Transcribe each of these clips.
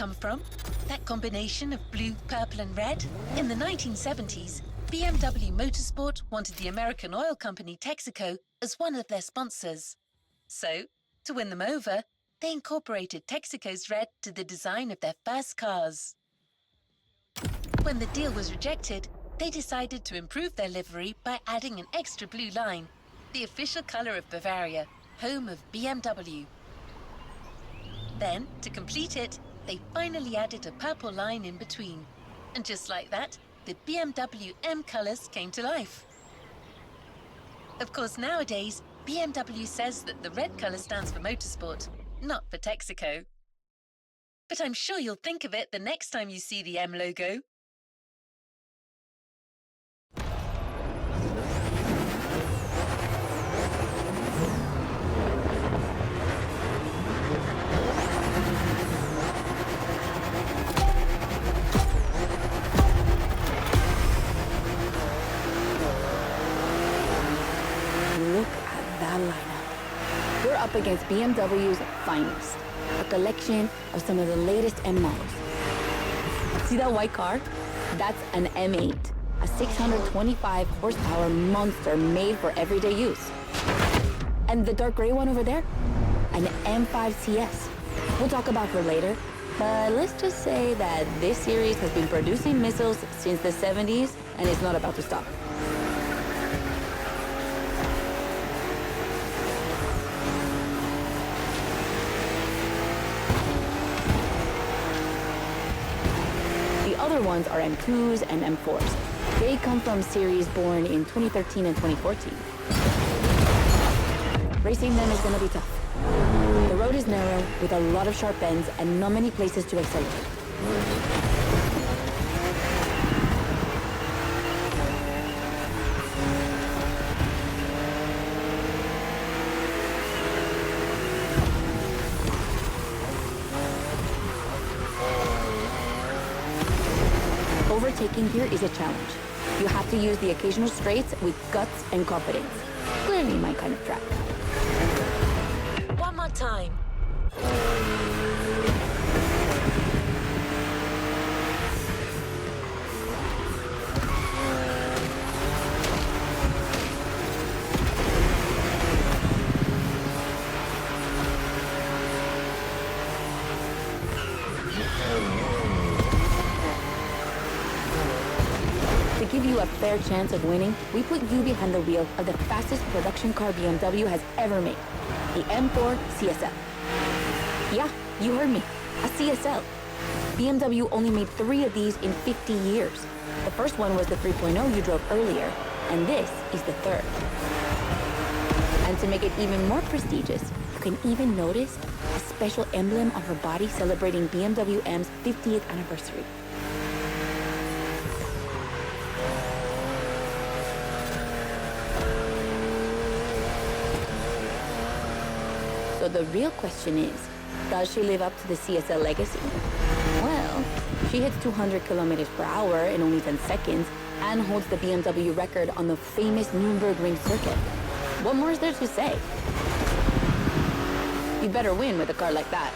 come from? That combination of blue, purple and red? In the 1970s, BMW Motorsport wanted the American oil company Texaco as one of their sponsors. So, to win them over, they incorporated Texaco's red to the design of their first cars. When the deal was rejected, they decided to improve their livery by adding an extra blue line, the official color of Bavaria, home of BMW. Then, to complete it, they finally added a purple line in between. And just like that, the BMW M colors came to life. Of course, nowadays, BMW says that the red color stands for motorsport, not for Texaco. But I'm sure you'll think of it the next time you see the M logo. Look at that lineup. We're up against BMW's finest, a collection of some of the latest M models. See that white car? That's an M8, a 625 horsepower monster made for everyday use. And the dark gray one over there? An M5 CS. We'll talk about her later, but let's just say that this series has been producing missiles since the 70s and it's not about to stop. Other ones are M2s and M4s. They come from series born in 2013 and 2014. Racing them is gonna be tough. The road is narrow with a lot of sharp bends and not many places to accelerate. Overtaking here is a challenge. You have to use the occasional straights with guts and confidence. Clearly my kind of track. One more time. To give you a fair chance of winning, we put you behind the wheel of the fastest production car BMW has ever made, the M4 CSL. Yeah, you heard me, a CSL. BMW only made 3 of these in 50 years. The first one was the 3.0 you drove earlier, and this is the 3rd. And to make it even more prestigious, you can even notice a special emblem on her body celebrating BMW M's 50th anniversary. So the real question is, does she live up to the CSL legacy? Well, she hits 200 kilometers per hour in only 10 seconds and holds the BMW record on the famous Nürburgring circuit. What more is there to say? You better win with a car like that.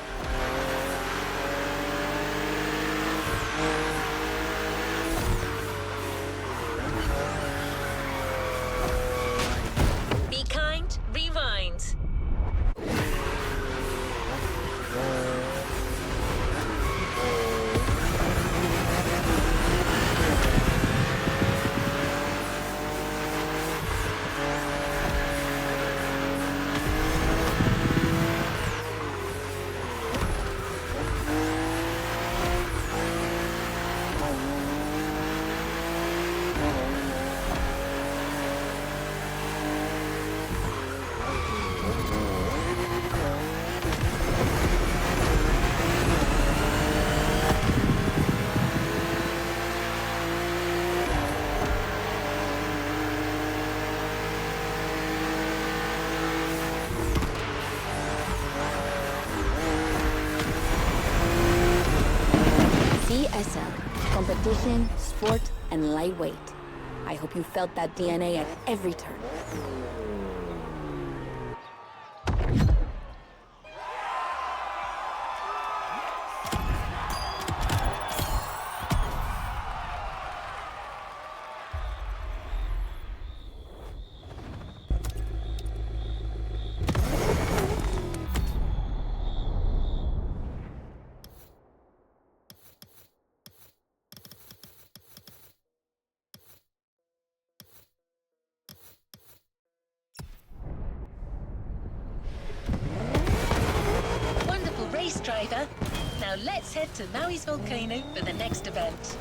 Be kind, rewind. CSL, competition, sport, and lightweight. I hope you felt that DNA at every turn. driver. Now let's head to Maui's volcano for the next event.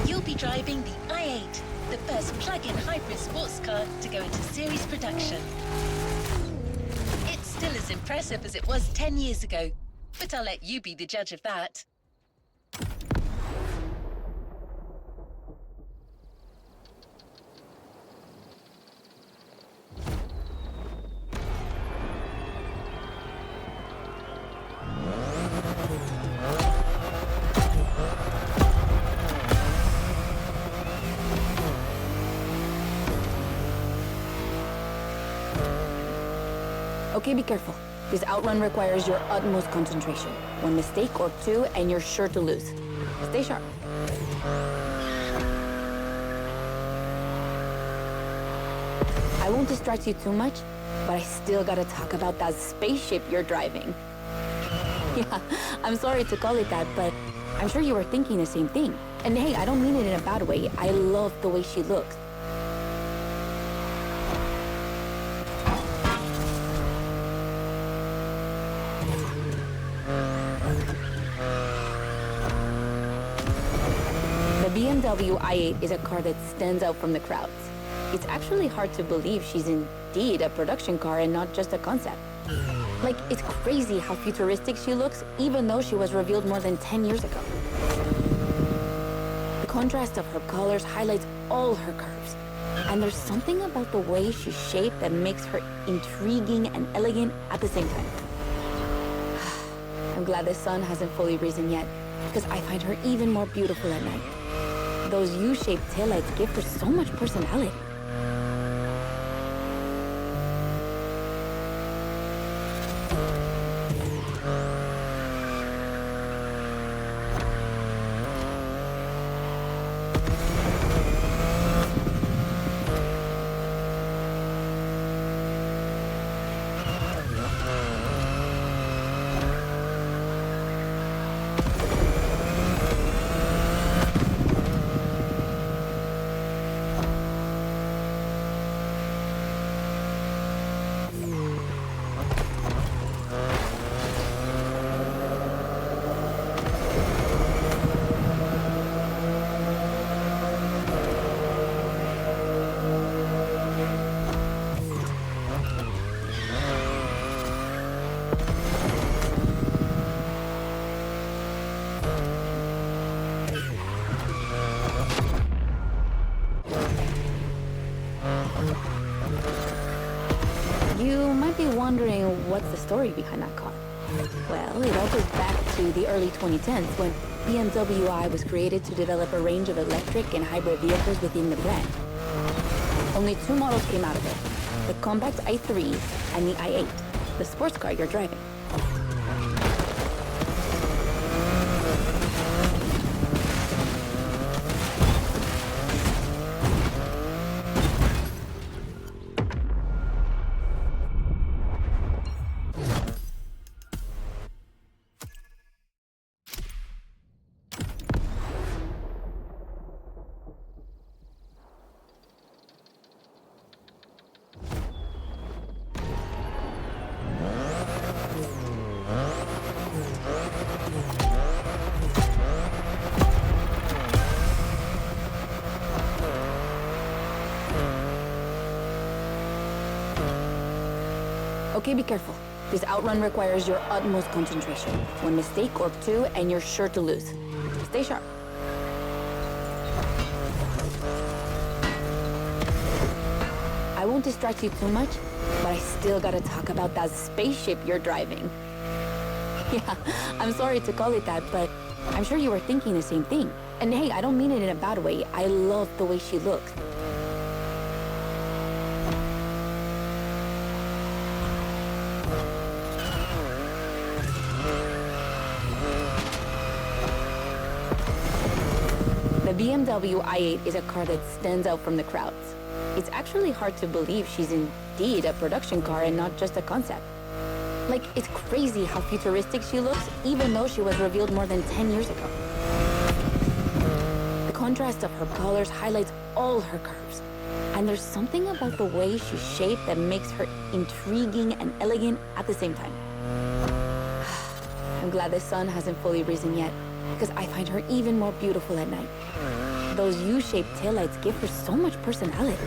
You'll be driving the i8, the first plug-in hybrid sports car to go into series production. It's still as impressive as it was 10 years ago, but I'll let you be the judge of that. Okay, be careful. This outrun requires your utmost concentration. One mistake or two, and you're sure to lose. Stay sharp. I won't distract you too much, but I still gotta talk about that spaceship you're driving. Yeah, I'm sorry to call it that, but I'm sure you were thinking the same thing. And hey, I don't mean it in a bad way. I love the way she looks. The BMW i8 is a car that stands out from the crowds. It's actually hard to believe she's indeed a production car and not just a concept. Like, it's crazy how futuristic she looks, even though she was revealed more than 10 years ago. The contrast of her colors highlights all her curves. And there's something about the way she's shaped that makes her intriguing and elegant at the same time. I'm glad the sun hasn't fully risen yet, because I find her even more beautiful at night. Those U-shaped taillights give her so much personality. You might be wondering what's the story behind that car. Well, it all goes back to the early 2010s when BMW I was created to develop a range of electric and hybrid vehicles within the brand. Only two models came out of it, the compact i3 and the i8, the sports car you're driving. Okay, be careful. This outrun requires your utmost concentration. One mistake or two, and you're sure to lose. Stay sharp. I won't distract you too much, but I still gotta talk about that spaceship you're driving. Yeah, I'm sorry to call it that, but I'm sure you were thinking the same thing. And hey, I don't mean it in a bad way. I love the way she looks. The BMW i8 is a car that stands out from the crowds. It's actually hard to believe she's indeed a production car and not just a concept. Like, it's crazy how futuristic she looks, even though she was revealed more than 10 years ago. The contrast of her colors highlights all her curves. And there's something about the way she's shaped that makes her intriguing and elegant at the same time. I'm glad the sun hasn't fully risen yet, because I find her even more beautiful at night. Those U-shaped taillights give her so much personality.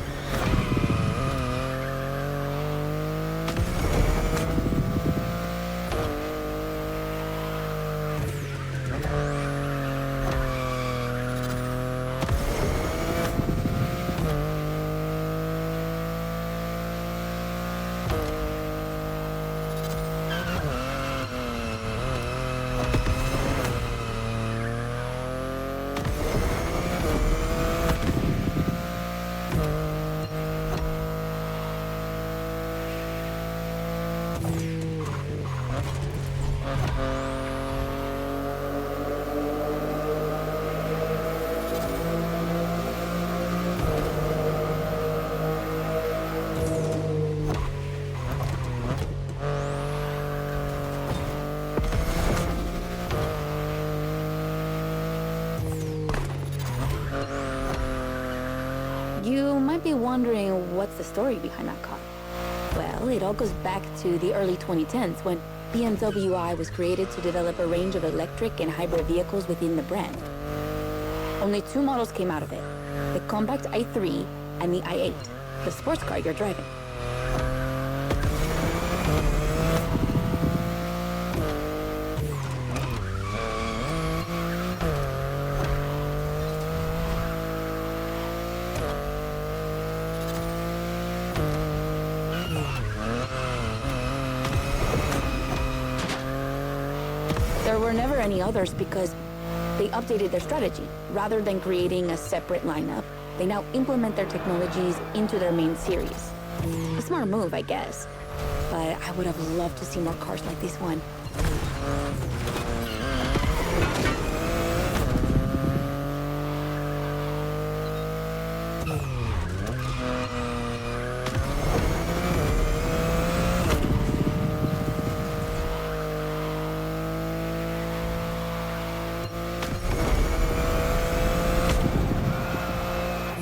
You might be wondering what's the story behind that car. Well, it all goes back to the early 2010s when BMW I was created to develop a range of electric and hybrid vehicles within the brand. Only 2 models came out of it, the compact i3 and the i8, the sports car you're driving. There were never any others because they updated their strategy. Rather than creating a separate lineup, they now implement their technologies into their main series. A smart move, I guess. But I would have loved to see more cars like this one.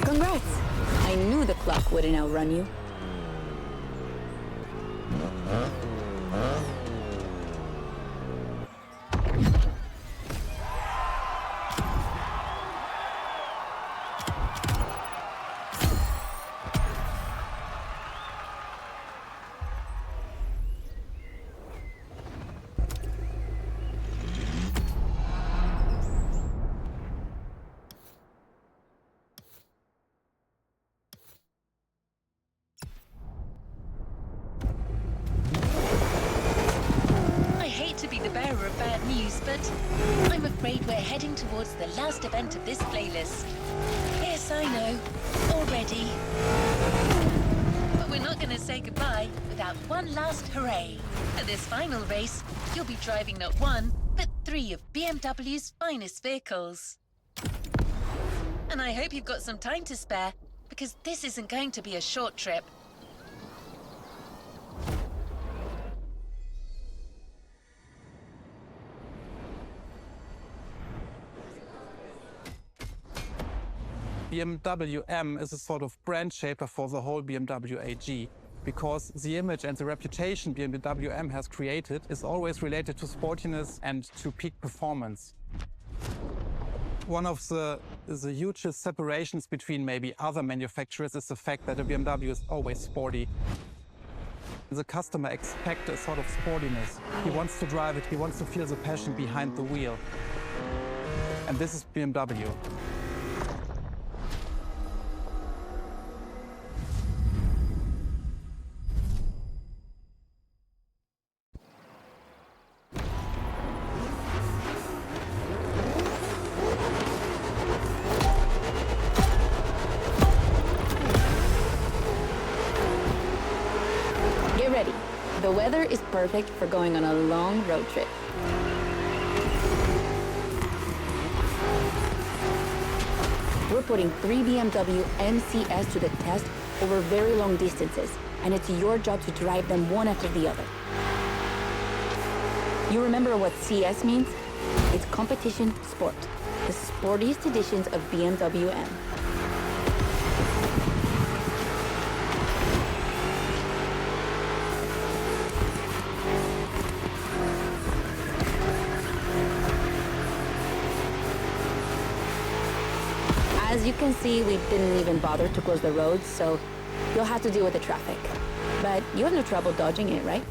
Congrats! I knew the clock wouldn't outrun you. Bearer of bad news, but I'm afraid we're heading towards the last event of this playlist. Yes, I know, already. But we're not going to say goodbye without one last hooray. For this final race, you'll be driving not one, but 3 of BMW's finest vehicles. And I hope you've got some time to spare, because this isn't going to be a short trip. BMW M is a sort of brand shaper for the whole BMW AG, because the image and the reputation BMW M has created is always related to sportiness and to peak performance. One of the hugest separations between maybe other manufacturers is the fact that a BMW is always sporty. The customer expects a sort of sportiness. He wants to drive it, he wants to feel the passion behind the wheel. And this is BMW. Get ready. The weather is perfect for going on a long road trip. We're putting 3 BMW MCS to the test over very long distances, and it's your job to drive them one after the other. You remember what CS means? It's competition sport, the sportiest editions of BMW M. As you can see, we didn't even bother to close the roads, so you'll have to deal with the traffic. But you have no trouble dodging it, right?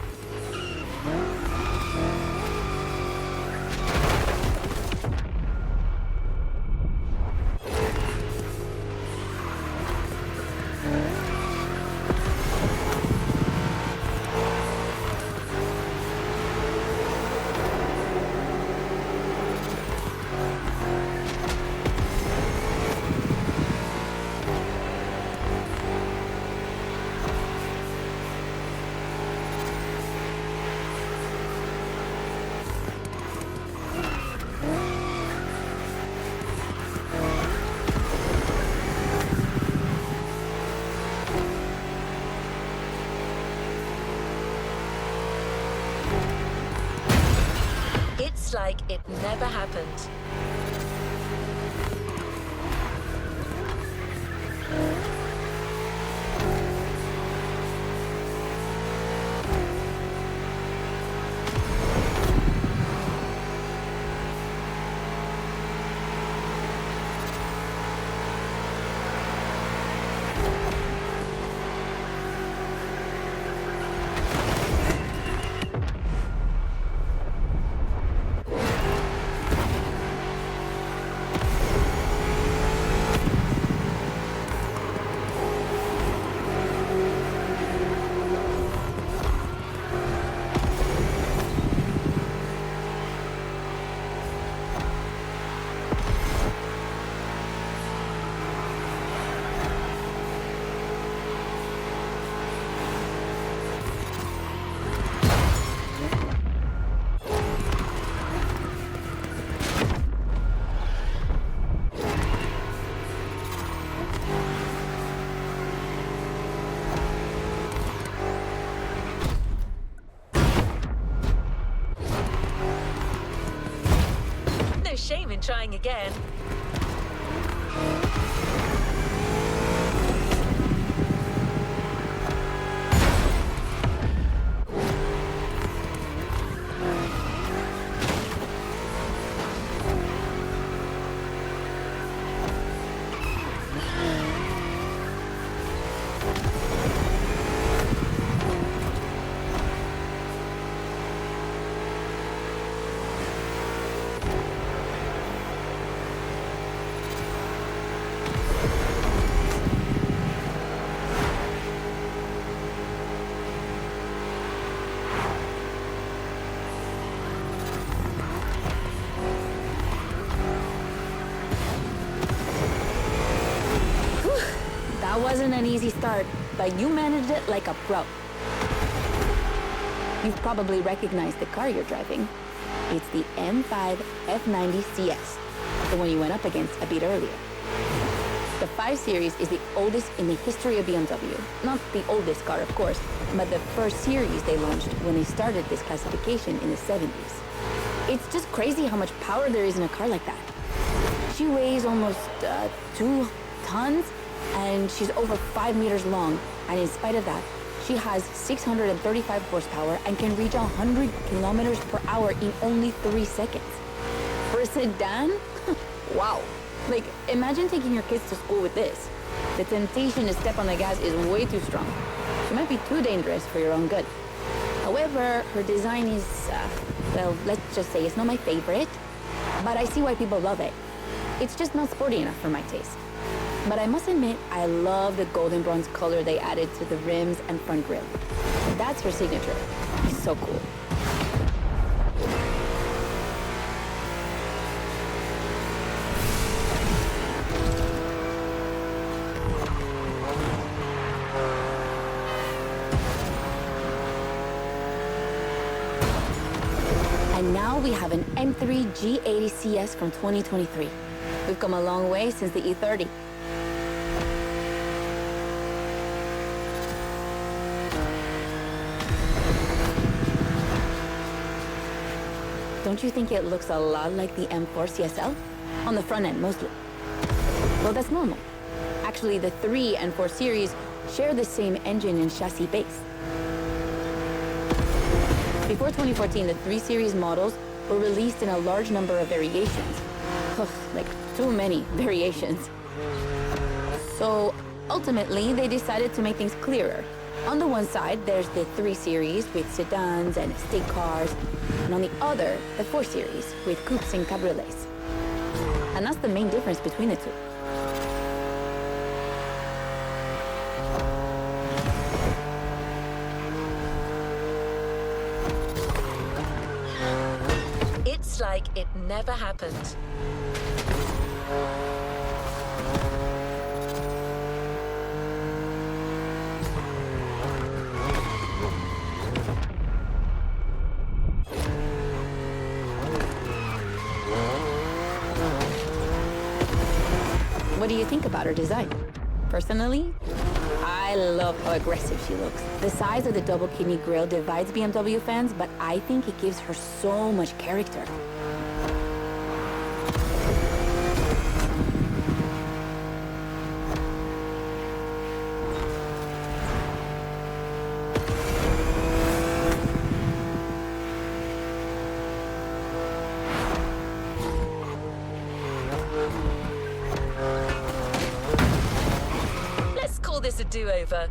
It's like it never happened. No shame in trying again. That wasn't an easy start, but you managed it like a pro. You've probably recognized the car you're driving. It's the M5 F90 CS, the one you went up against a bit earlier. The 5 Series is the oldest in the history of BMW. Not the oldest car, of course, but the first series they launched when they started this classification in the 70s. It's just crazy how much power there is in a car like that. She weighs almost 2 tons, and she's over 5 meters long, and in spite of that, she has 635 horsepower and can reach 100 kilometers per hour in only 3 seconds. For a sedan? Wow. Like, imagine taking your kids to school with this. The temptation to step on the gas is way too strong. She might be too dangerous for your own good. However, her design is, well, let's just say it's not my favorite, but I see why people love it. It's just not sporty enough for my taste. But I must admit, I love the golden bronze color they added to the rims and front grille. That's her signature. It's so cool. And now we have an M3 G80 CS from 2023. We've come a long way since the E30. Don't you think it looks a lot like the M4 CSL? On the front end, mostly. Well, that's normal. Actually, the 3 and 4 series share the same engine and chassis base. Before 2014, the 3 series models were released in a large number of variations. Like, too many variations. So, ultimately, they decided to make things clearer. On the one side, there's the 3 series with sedans and estate cars, and on the other, the 4 series with coupes and cabriolets. And that's the main difference between the two. It's like it never happened. What do you think about her design? Personally, I love how aggressive she looks. The size of the double kidney grille divides BMW fans, but I think it gives her so much character. Let's call this a do-over.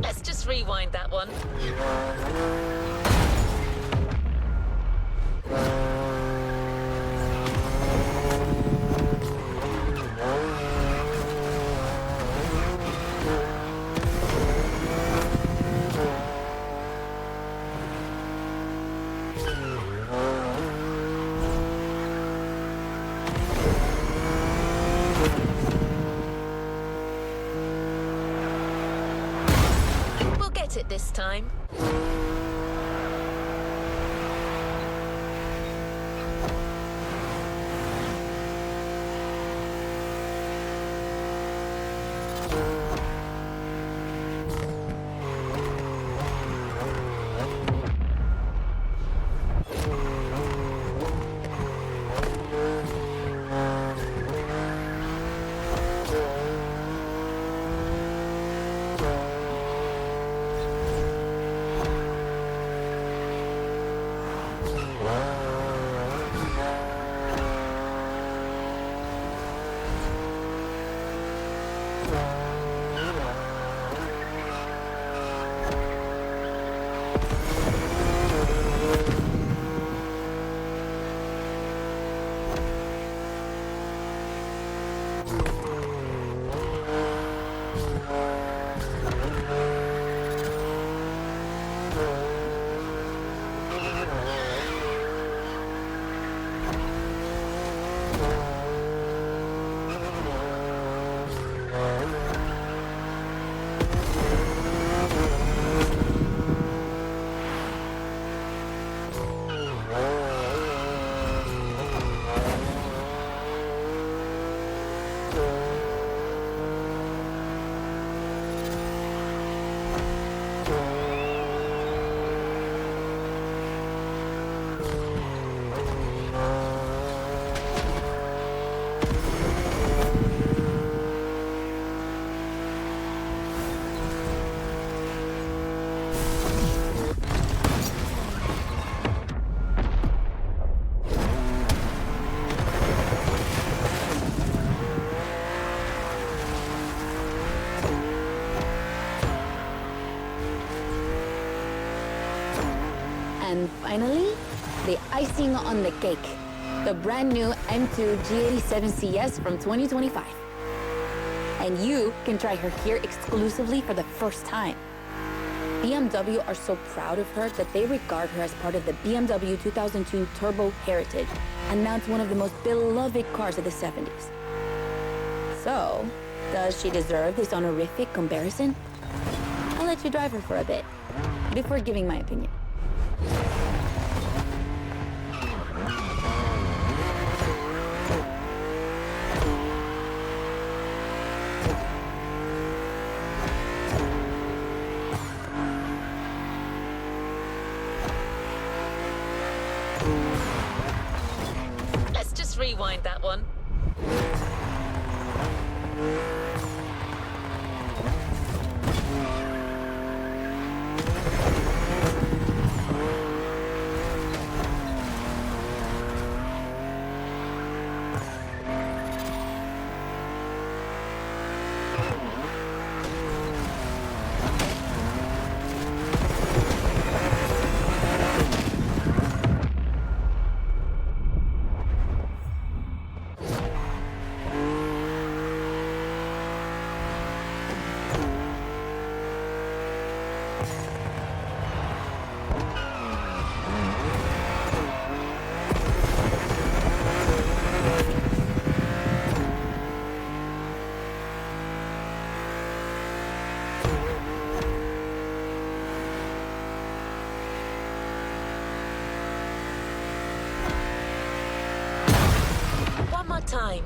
Let's just rewind that one. We'll get it this time. And finally, the icing on the cake. The brand new M2 G87 CS from 2025. And you can try her here exclusively for the first time. BMW are so proud of her that they regard her as part of the BMW 2002 Turbo Heritage, and now it's one of the most beloved cars of the 70s. So, does she deserve this honorific comparison? I'll let you drive her for a bit, before giving my opinion. Let's just rewind that one. One more time.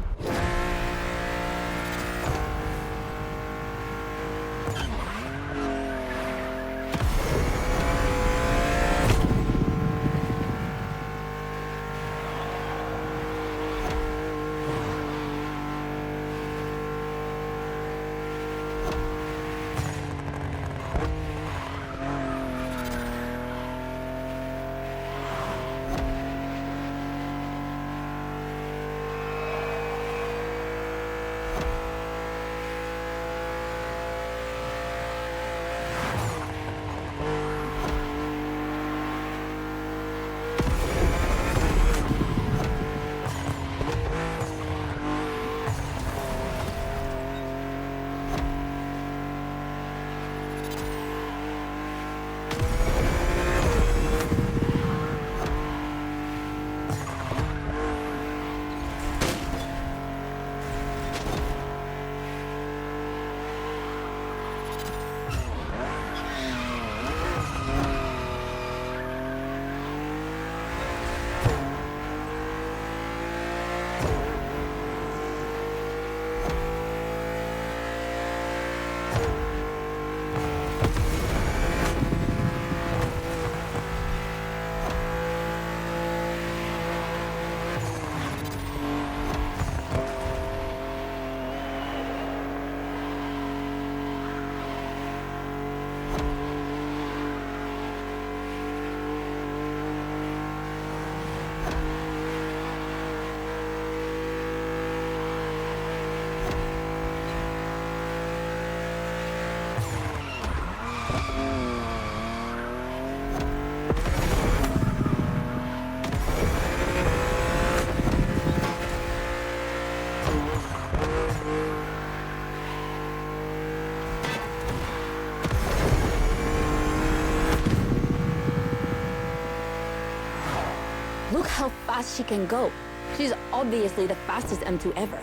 Look how fast she can go. She's obviously the fastest M2 ever.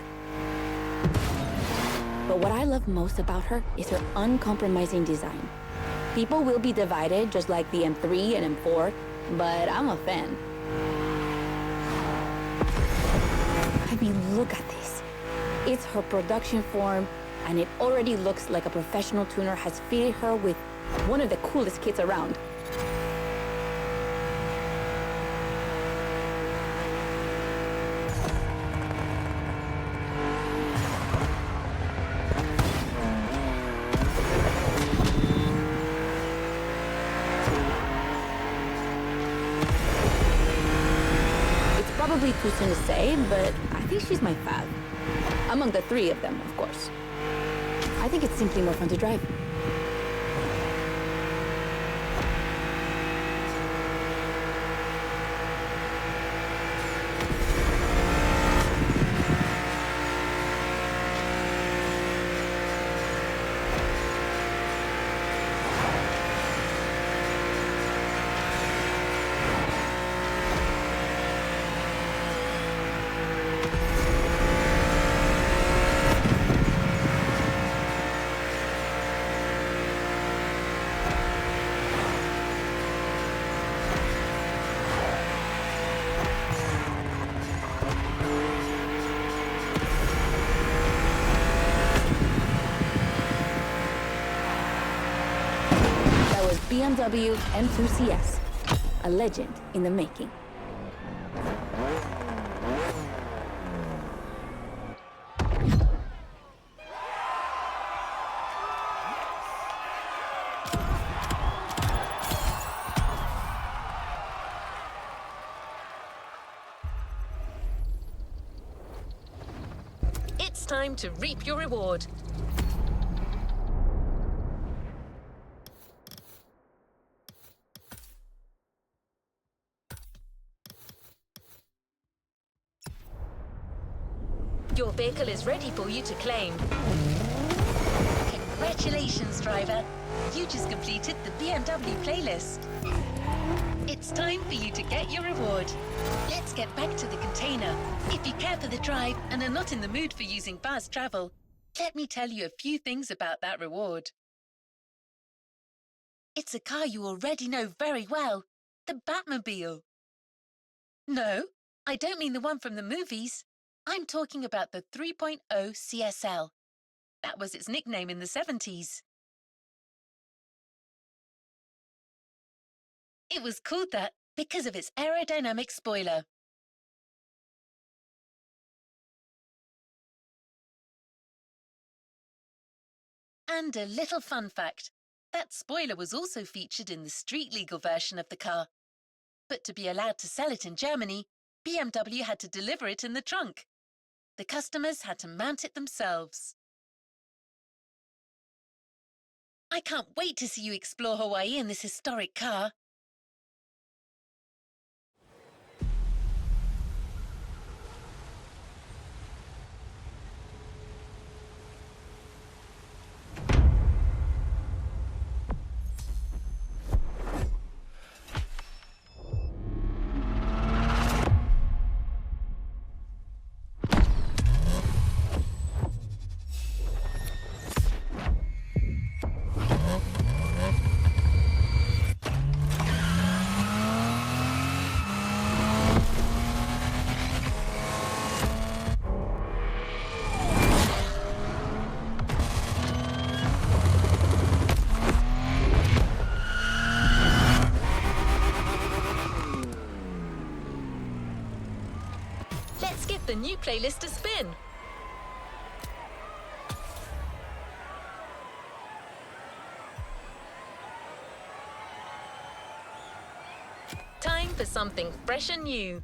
But what I love most about her is her uncompromising design. People will be divided just like the M3 and M4, but I'm a fan. I mean, look at this. It's her production form, and it already looks like a professional tuner has fitted her with one of the coolest kits around. Probably too soon to say, but I think she's my fave. Among the three of them, of course. I think it's simply more fun to drive. BMW M2 CS, a legend in the making. It's time to reap your reward. Your vehicle is ready for you to claim. Congratulations, driver. You just completed the BMW playlist. It's time for you to get your reward. Let's get back to the container. If you care for the drive and are not in the mood for using fast travel, let me tell you a few things about that reward. It's a car you already know very well, the Batmobile. No, I don't mean the one from the movies. I'm talking about the 3.0 CSL. That was its nickname in the 70s. It was called that because of its aerodynamic spoiler. And a little fun fact, that spoiler was also featured in the street-legal version of the car. But to be allowed to sell it in Germany, BMW had to deliver it in the trunk. The customers had to mount it themselves. I can't wait to see you explore Hawaii in this historic car. Let's give the new playlist a spin. Time for something fresh and new.